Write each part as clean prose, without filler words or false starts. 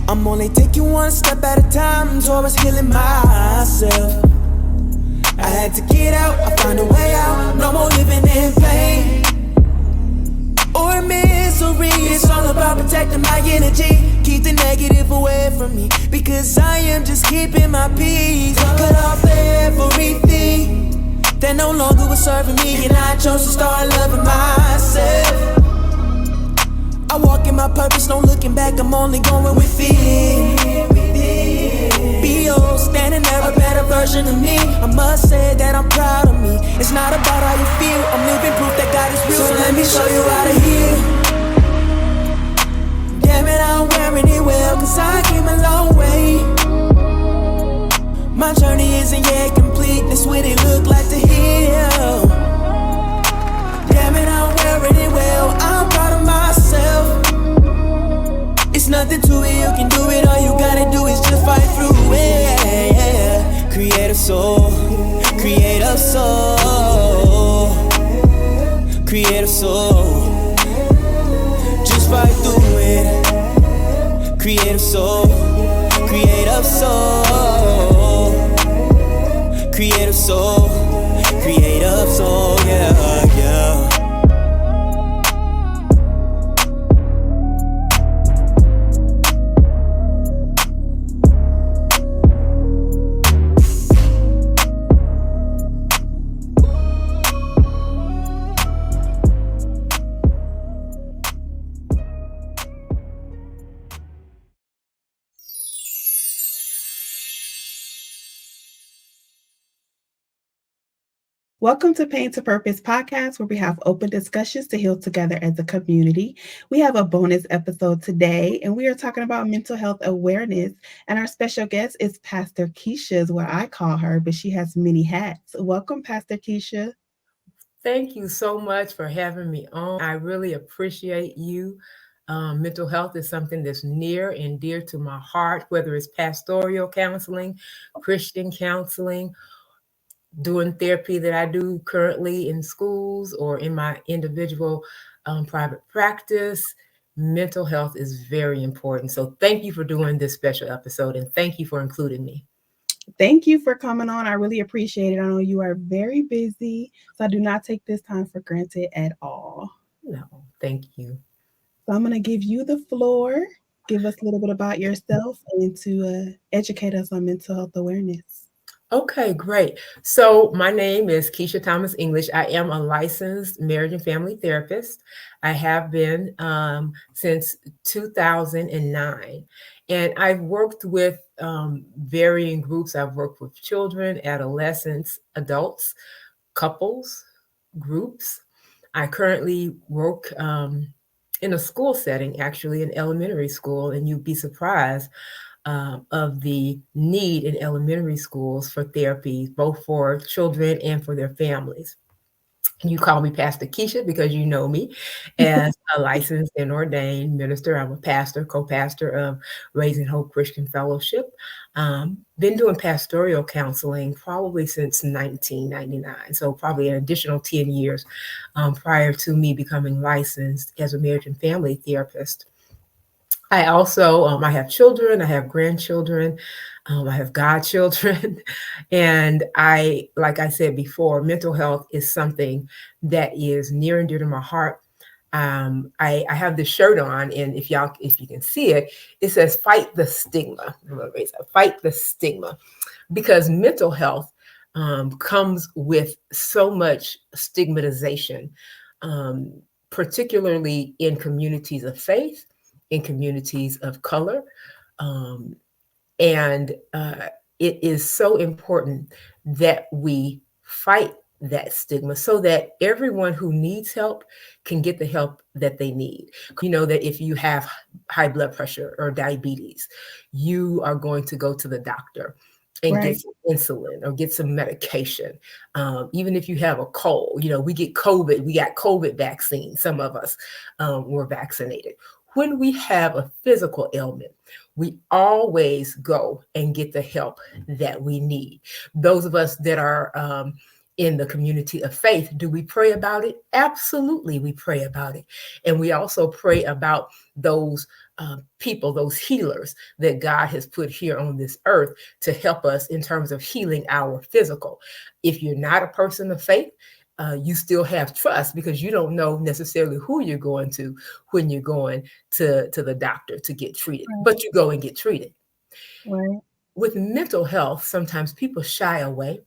I'm only taking one step at a time towards healing myself. I had to get out, I found a way out. No more living in pain or misery. It's all about protecting my energy. Keep the negative away from me, because I am just keeping my peace. Cut off everything that no longer was serving me, and I chose to start loving myself. I walk in my purpose, no looking back, I'm only going with it. B.O. standing there, a better version of me. I must say that I'm proud of me. It's not about how you feel, I'm living proof that God is real. So let me show you how to heal. Damn it, I'm wearing it well, cause I came a long way. My journey isn't yet complete, that's what it look like to heal. Damn it, I'm wearing it well, I'm proud of myself. It's nothing to it, you can do it, all you gotta do is just fight through it. Create a soul, create a soul, create a soul. Just fight through it. Create a soul, create a soul, create a soul, create a soul, yeah, yeah. Welcome to Pain to Purpose podcast, where we have open discussions to heal together as a community. We have a bonus episode today, and we are talking about mental health awareness. And our special guest is Pastor Kechia, is what I call her, but she has many hats. Welcome, Pastor Kechia. Thank you so much for having me on. I really appreciate you. Mental health is something that's near and dear to my heart, whether it's pastoral counseling, Christian counseling, doing therapy that I do currently in schools or in my individual private practice. Mental health is very important. So thank you for doing this special episode, and thank you for including me. Thank you for coming on. I really appreciate it. I know you are very busy, so I do not take this time for granted at all. No, thank you. So I'm going to give you the floor. Give us a little bit about yourself and to educate us on mental health awareness. Okay, great. So my name is Kechia Thomas English. I am a licensed marriage and family therapist. I have been since 2009. And I've worked with varying groups. I've worked with children, adolescents, adults, couples, groups. I currently work in a school setting, actually in elementary school, and you'd be surprised of the need in elementary schools for therapy, both for children and for their families. You call me Pastor Kechia because you know me as a licensed and ordained minister. I'm a pastor, co-pastor of Raising Hope Christian Fellowship. Been doing pastoral counseling probably since 1999, so probably an additional 10 years prior to me becoming licensed as a marriage and family therapist. I also, I have children, I have grandchildren, I have godchildren, and like I said before, mental health is something that is near and dear to my heart. I have this shirt on, and if you can see it, it says "Fight the Stigma." I'm gonna raise that. Fight the stigma, because mental health comes with so much stigmatization, particularly in communities of faith, in communities of color. And it is so important that we fight that stigma so that everyone who needs help can get the help that they need. You know that if you have high blood pressure or diabetes, you are going to go to the doctor. and get Right. some insulin or get some medication. Even if you have a cold, we get COVID, we got COVID vaccine. Some of us were vaccinated. When we have a physical ailment, we always go and get the help that we need. Those of us that are in the community of faith, do we pray about it? Absolutely, we pray about it. And we also pray about those people, those healers that God has put here on this earth to help us in terms of healing our physical. If you're not a person of faith, you still have trust because you don't know necessarily who you're going to when you're going to the doctor to get treated, Right. but you go and get treated. Right. With mental health, sometimes people shy away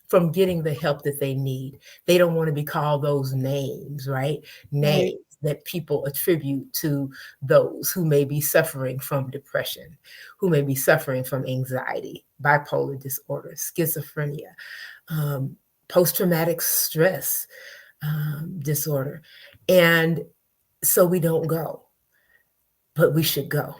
from getting the help that they need. They don't want to be called those names, right? Right. Names that people attribute to those who may be suffering from depression, who may be suffering from anxiety, bipolar disorder, schizophrenia, post-traumatic stress disorder. And so we don't go, but we should go.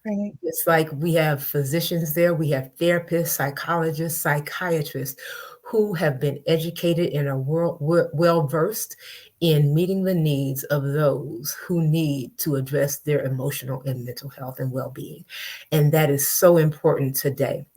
Right. It's like we have physicians there, we have therapists, psychologists, psychiatrists who have been educated and are well versed in meeting the needs of those who need to address their emotional and mental health and well-being. And that is so important today.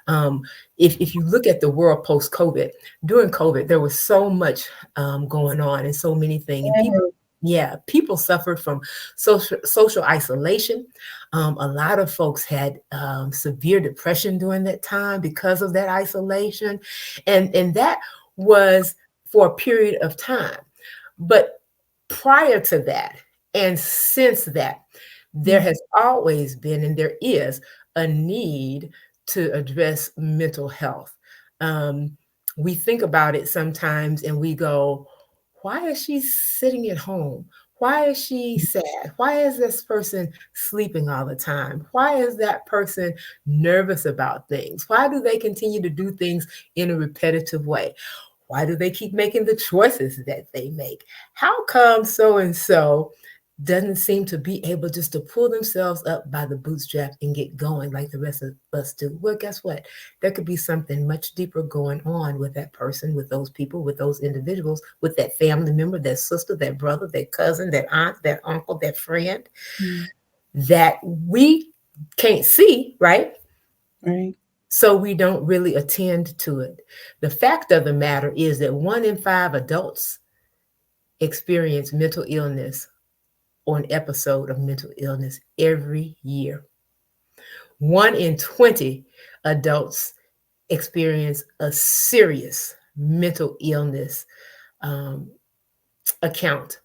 Um, if you look at the world post-COVID, during COVID, there was so much going on and so many things. And people suffered from social isolation. A lot of folks had severe depression during that time because of that isolation. And that was for a period of time. But prior to that, and since that, there has always been and there is a need to address mental health. We think about it sometimes and we go, why is she sitting at home? Why is she sad? Why is this person sleeping all the time? Why is that person nervous about things? Why do they continue to do things in a repetitive way? Why do they keep making the choices that they make? How come so and so doesn't seem to be able just to pull themselves up by the bootstrap and get going like the rest of us do? Well, guess what? There could be something much deeper going on with that person, with those people, with those individuals, with that family member, that sister, that brother, that cousin, that aunt, that uncle, that friend that we can't see, right? Right. So we don't really attend to it. The fact of the matter is that 1 in 5 adults experience mental illness or an episode of mental illness every year. 1 in 20 adults experience a serious mental illness account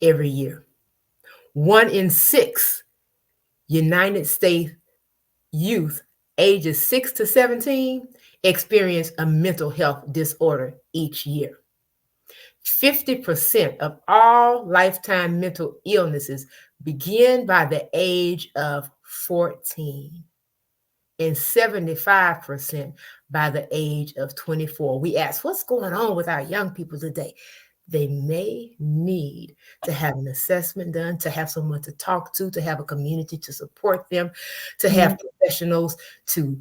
every year. 1 in 6 United States youth ages 6 to 17 experience a mental health disorder each year. 50% of all lifetime mental illnesses begin by the age of 14 and 75% by the age of 24. We ask, what's going on with our young people today? They may need to have an assessment done, to have someone to talk to have a community to support them, to have professionals to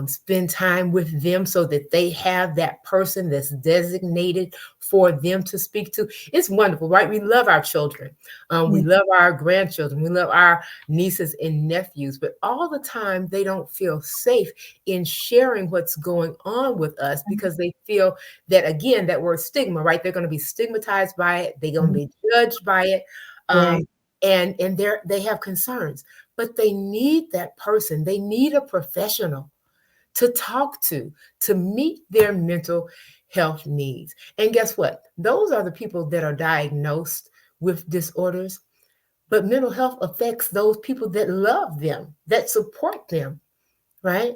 spend time with them so that they have that person that's designated for them to speak to. It's wonderful, right? We love our children. We love our grandchildren. We love our nieces and nephews, but all the time they don't feel safe in sharing what's going on with us because they feel that, again, that word stigma, right? They're going to be stigmatized by it. They're going to be judged by it. Right. And they have concerns, but they need that person. They need a professional to talk to meet their mental health needs. And guess what? Those are the people that are diagnosed with disorders, but mental health affects those people that love them, that support them, right?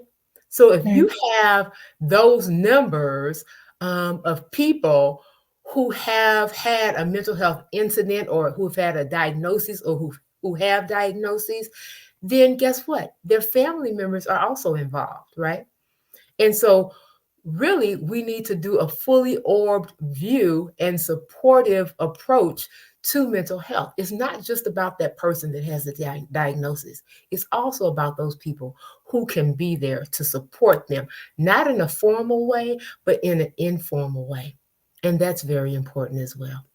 So if you have those numbers of people who have had a mental health incident or who've had a diagnosis or who have diagnoses, then guess what? Their family members are also involved, right? And so really we need to do a fully orbed view and supportive approach to mental health. It's not just about that person that has the diagnosis. It's also about those people who can be there to support them, not in a formal way, but in an informal way. And that's very important as well.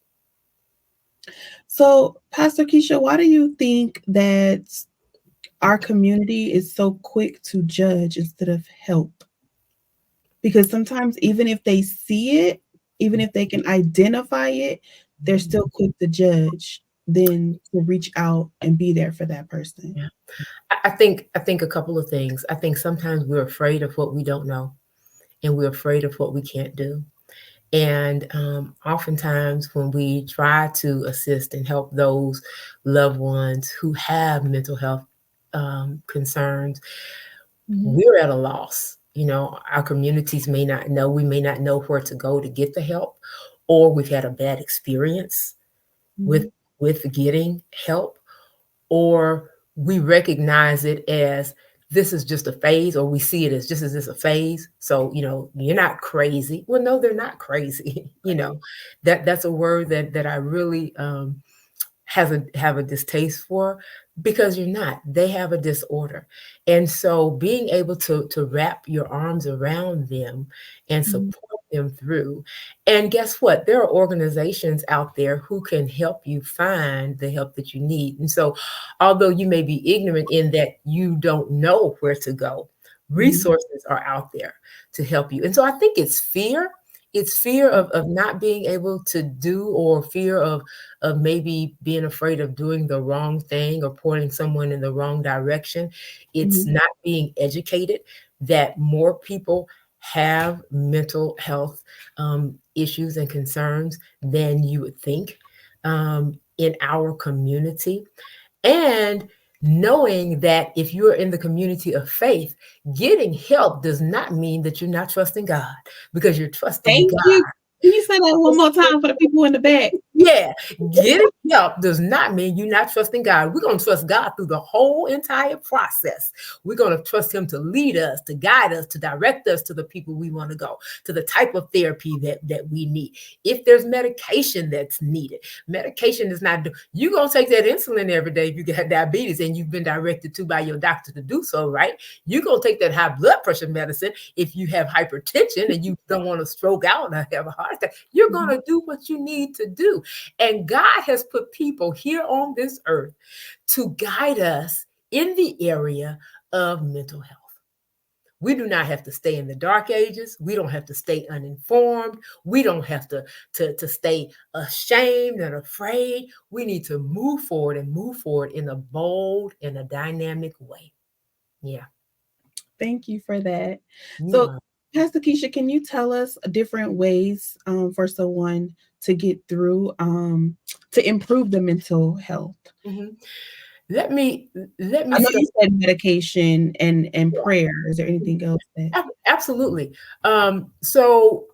So, Pastor Kechia, why do you think that our community is so quick to judge instead of help? Because sometimes even if they see it, even if they can identify it, they're still quick to judge than to reach out and be there for that person. Yeah. I think a couple of things. I think sometimes we're afraid of what we don't know, and we're afraid of what we can't do. And oftentimes, when we try to assist and help those loved ones who have mental health concerns, we're at a loss. Our communities may not know, we may not know where to go to get the help, or we've had a bad experience with getting help, or we recognize it as this is just a phase, or we see it as just as this a phase. So, you're not crazy. Well, no, they're not crazy. That's a word that I really have a distaste for, because you're not. They have a disorder. And so being able to wrap your arms around them and support them through. And guess what? There are organizations out there who can help you find the help that you need. And so although you may be ignorant in that you don't know where to go, resources are out there to help you. And so I think it's fear. It's fear of not being able to do, or fear of maybe being afraid of doing the wrong thing or pointing someone in the wrong direction. It's not being educated that more people have mental health issues and concerns than you would think in our community. And knowing that if you're in the community of faith, getting help does not mean that you're not trusting God, because you're trusting Thank God. you. Can you say that one more time for the people in the back? Yeah, getting help does not mean you're not trusting God. We're going to trust God through the whole entire process. We're going to trust him to lead us, to guide us, to direct us to the people we want to go, to the type of therapy that we need. If there's medication that's needed, medication is not, you're going to take that insulin every day if you get diabetes and you've been directed to by your doctor to do so, right? You're going to take that high blood pressure medicine if you have hypertension and you don't want to stroke out and have a heart attack. You're going to do what you need to do. And God has put people here on this earth to guide us in the area of mental health. We do not have to stay in the dark ages. We don't have to stay uninformed. We don't have to stay ashamed and afraid. We need to move forward in a bold and a dynamic way. Yeah. Thank you for that. So, Pastor Kechia, can you tell us different ways for someone to get through, to improve the mental health? Let me. I know you said medication and prayer. Is there anything else that? Absolutely. So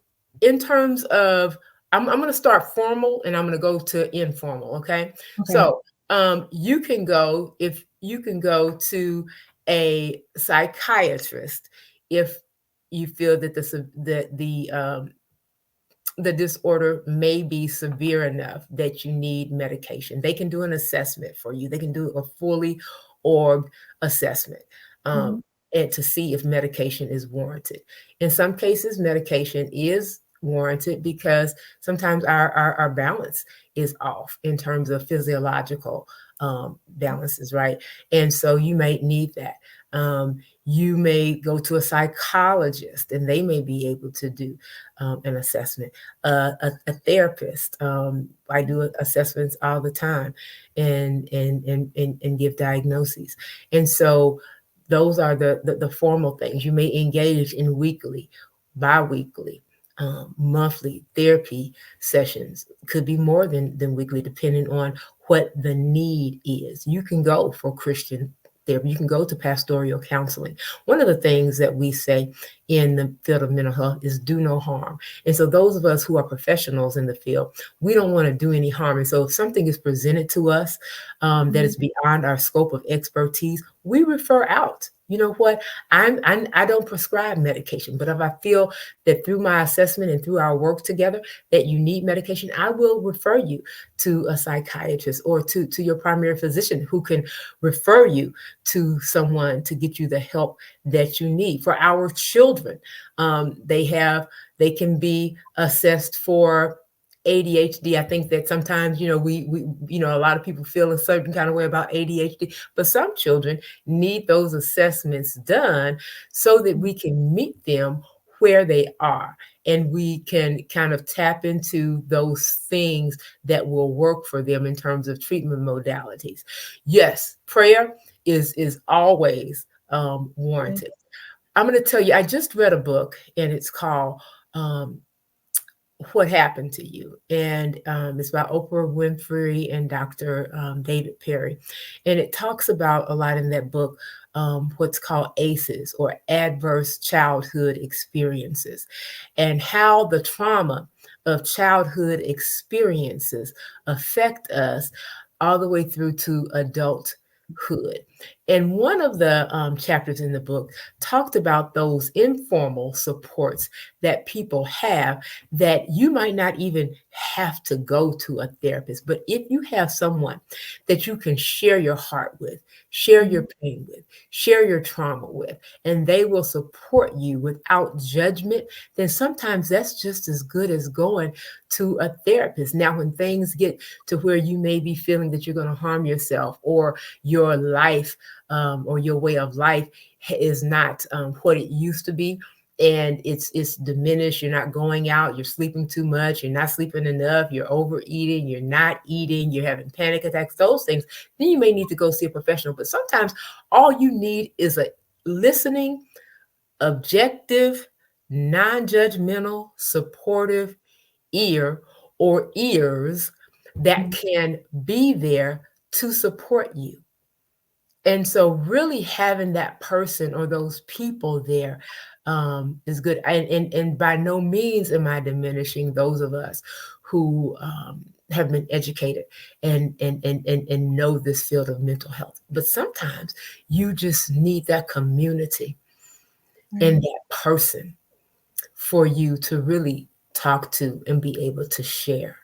in terms of, I'm going to start formal and I'm going to go to informal. Okay. So you can go to a psychiatrist if you feel that the disorder may be severe enough that you need medication. They can do an assessment for you. They can do a fully orbed assessment and to see if medication is warranted. In some cases, medication is warranted because sometimes our balance is off in terms of physiological balances, right? And so you may need that. You may go to a psychologist and they may be able to do an assessment. A therapist, I do assessments all the time and give diagnoses. And so those are the formal things. You may engage in weekly, bi-weekly, monthly therapy sessions. Could be more than weekly, depending on what the need is. You can go for Christian therapy. You can go to pastoral counseling. One of the things that we say in the field of mental health is do no harm. And so those of us who are professionals in the field, we don't want to do any harm. And so if something is presented to us that is beyond our scope of expertise, we refer out. You know what? I don't prescribe medication, but if I feel that through my assessment and through our work together that you need medication, I will refer you to a psychiatrist or to your primary physician who can refer you to someone to get you the help that you need. For our children, they can be assessed for ADHD. I think that sometimes, we a lot of people feel a certain kind of way about ADHD, but some children need those assessments done so that we can meet them where they are and we can kind of tap into those things that will work for them in terms of treatment modalities. Yes, prayer is always warranted. I'm going to tell you, I just read a book and it's called What Happened to You, and it's by Oprah Winfrey and Dr. David Perry, and it talks about a lot in that book what's called ACEs, or adverse childhood experiences, and how the trauma of childhood experiences affect us all the way through to adulthood. And one of the chapters in the book talked about those informal supports that people have that you might not even have to go to a therapist. But if you have someone that you can share your heart with, share your pain with, share your trauma with, and they will support you without judgment, then sometimes that's just as good as going to a therapist. Now, when things get to where you may be feeling that you're going to harm yourself, or your life or your way of life is not what it used to be, and it's diminished, you're not going out, you're sleeping too much, you're not sleeping enough, you're overeating, you're not eating, you're having panic attacks, those things, then you may need to go see a professional. But sometimes all you need is a listening, objective, non-judgmental, supportive ear or ears that can be there to support you. And so really having that person or those people there is good. And by no means am I diminishing those of us who have been educated and know this field of mental health. But sometimes you just need that community and that person for you to really talk to and be able to share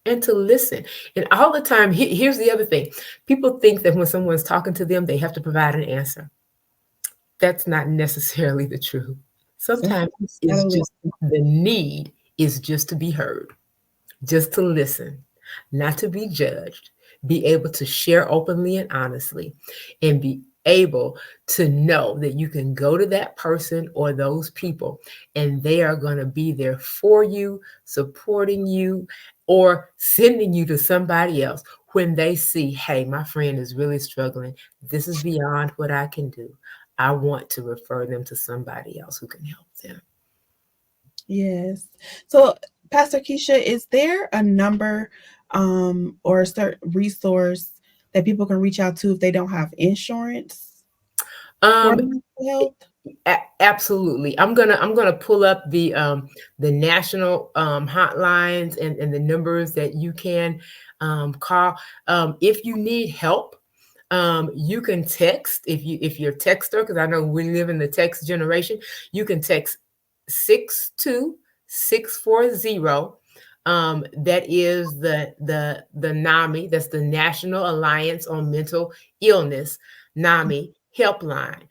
and to listen. And all the time, here's the other thing. People think that when someone's talking to them, they have to provide an answer. That's not necessarily the truth. Sometimes it's just the need is just to be heard, just to listen, not to be judged, be able to share openly and honestly, and be able to know that you can go to that person or those people and they are going to be there for you, supporting you, or sending you to somebody else when they see, hey, my friend is really struggling. This is beyond what I can do. I want to refer them to somebody else who can help them. Yes. So, Pastor Kechia, is there a number or a certain resource that people can reach out to if they don't have insurance for mental health? Absolutely. I'm gonna pull up the national hotlines and the numbers that you can call. If you need help, you can text if you're a texter, because I know we live in the text generation. You can text 62640. That is the NAMI, that's the National Alliance on Mental Illness, NAMI helpline.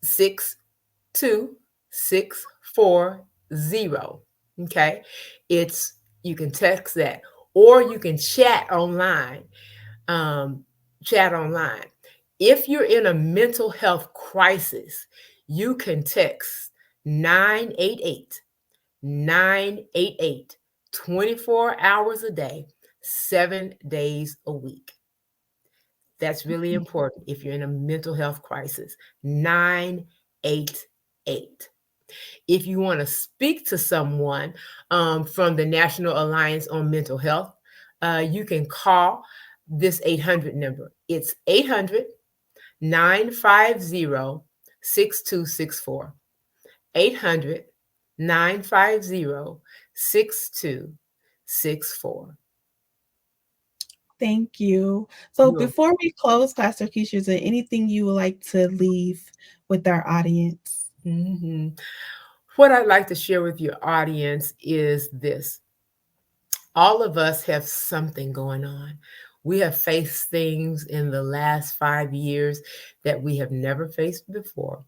62640. Okay, you can text that, or you can chat online. If you're in a mental health crisis, you can text 988 988 24 hours a day, 7 days a week. That's really important if you're in a mental health crisis. 988. If you want to speak to someone from the National Alliance on Mental Health, you can call this 800 number. It's 800-950-3333. 6264. 800 950 6264. Thank you. So before we close, Pastor Keisha, is there anything you would like to leave with our audience? Mhm. What I'd like to share with your audience is this: all of us have something going on. We have faced things in the last 5 years that we have never faced before.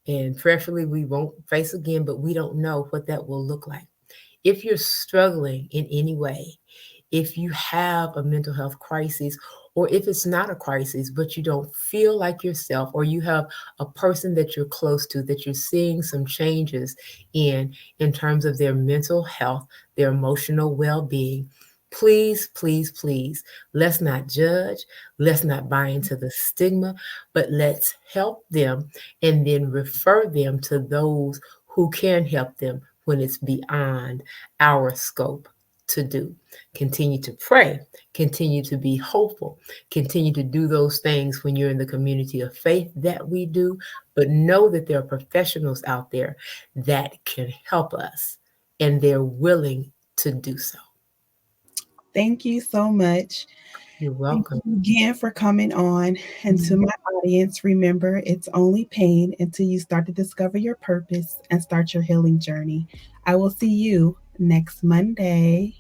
And prayerfully, we won't face again, but we don't know what that will look like. If you're struggling in any way, if you have a mental health crisis, or if it's not a crisis, but you don't feel like yourself, or you have a person that you're close to that you're seeing some changes in terms of their mental health, their emotional well-being, please, please, please, let's not judge, let's not buy into the stigma, but let's help them and then refer them to those who can help them when it's beyond our scope to do. Continue to pray, continue to be hopeful, continue to do those things when you're in the community of faith that we do, but know that there are professionals out there that can help us, and they're willing to do so. Thank you so much. You're Thank welcome. you again for coming on. And to Mhm. my audience, remember it's only pain until you start to discover your purpose and start your healing journey. I will see you next Monday.